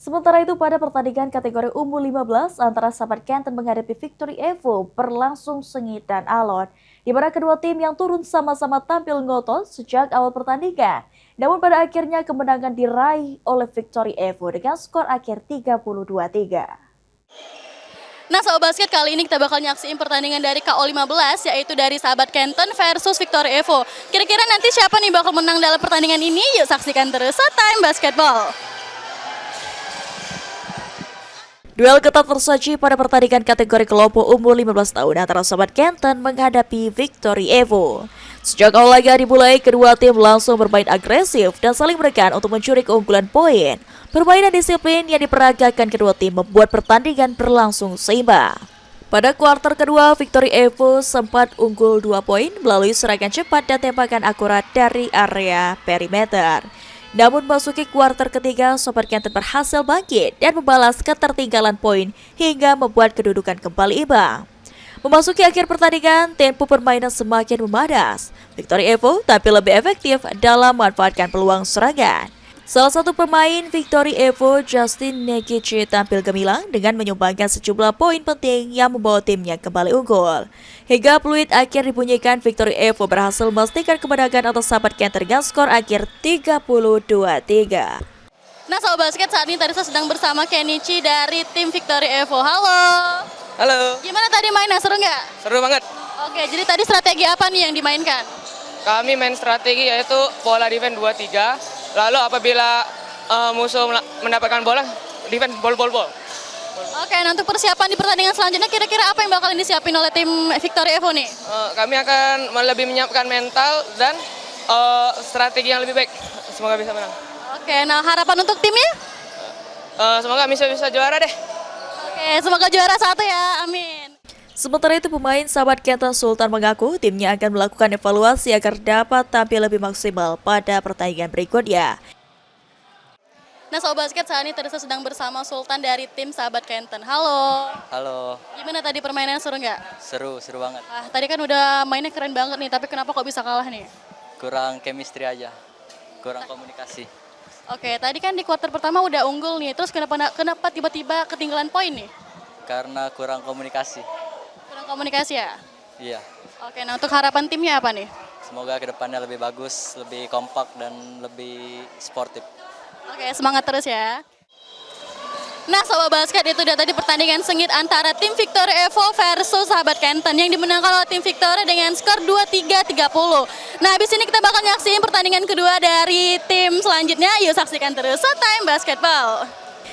Sementara itu pada pertandingan kategori umur 15 antara Sahabat Kenten menghadapi Victory Evo berlangsung sengit dan alot. Di mana kedua tim yang turun sama-sama tampil ngotot sejak awal pertandingan. Namun pada akhirnya kemenangan diraih oleh Victory Evo dengan skor akhir 32-3. Nah, Sobat Basket, kali ini kita bakal nyaksiin pertandingan dari KO15, yaitu dari Sahabat Kenten versus Victory Evo. Kira-kira nanti siapa nih bakal menang dalam pertandingan ini? Yuk saksikan terus Showtime Basketball. Duel ketat tersaji pada pertandingan kategori kelompok umur 15 tahun antara Sahabat Kenten menghadapi Victory Evo. Sejak awal laga dimulai, kedua tim langsung bermain agresif dan saling menekan untuk mencuri keunggulan poin. Permainan disiplin yang diperagakan kedua tim membuat pertandingan berlangsung seimbang. Pada kuarter kedua, Victory Evo sempat unggul 2 poin melalui serangan cepat dan tembakan akurat dari area perimeter. Namun masuki kuarter ketiga, Sahabat Kenten berhasil bangkit dan membalas ketertinggalan poin hingga membuat kedudukan kembali imbang. Memasuki akhir pertandingan, tempo permainan semakin memanas. Victory Evo tampil lebih efektif dalam memanfaatkan peluang serangan. Salah satu pemain Victory Evo, Justin Nekic, tampil gemilang dengan menyumbangkan sejumlah poin penting yang membawa timnya kembali unggul. Hingga peluit akhir dibunyikan, Victory Evo berhasil memastikan kemenangan atas Sahabat Kenten dengan skor akhir 32-3. Nah, Sobat Basket, saat ini tadi saya sedang bersama Kenichi dari tim Victory Evo. Halo. Halo, Gimana tadi mainnya, seru nggak? seru banget. Oke, jadi tadi strategi apa nih yang dimainkan? Kami main strategi yaitu pola defense 2-3. Lalu apabila musuh mendapatkan bola, defense ball. Oke, nah untuk persiapan di pertandingan selanjutnya, kira-kira apa yang bakalan disiapin oleh tim Victory Evo nih? Kami akan lebih menyiapkan mental dan strategi yang lebih baik. Semoga bisa menang. Oke, nah harapan untuk timnya? Semoga bisa juara deh. Oke, semoga juara 1 ya, amin. Sementara itu pemain Sahabat Kenten Sultan mengaku timnya akan melakukan evaluasi agar dapat tampil lebih maksimal pada pertandingan berikutnya. Nah, Sobat Basket, saat ini tadi saya sedang bersama Sultan dari tim Sahabat Kenten. Halo. Halo, Gimana tadi permainannya, seru nggak? seru banget. Tadi kan udah mainnya keren banget nih, tapi kenapa kok bisa kalah nih? Kurang chemistry aja, kurang komunikasi. Oke, tadi kan di kuarter pertama udah unggul nih, terus kenapa tiba-tiba ketinggalan poin nih? Karena kurang komunikasi. Kurang komunikasi ya? Iya, Oke, nah untuk harapan timnya apa nih? semoga kedepannya lebih bagus, lebih kompak dan lebih sportif. Oke, semangat terus ya. Nah, Sobat Basket, itu udah tadi pertandingan sengit antara tim Victory Evo versus Sahabat Kenten yang dimenangkan oleh tim Victory dengan skor 23-30. Nah, habis ini kita bakal nyaksiin pertandingan kedua dari tim selanjutnya. Yuk saksikan terus Showtime Basketball.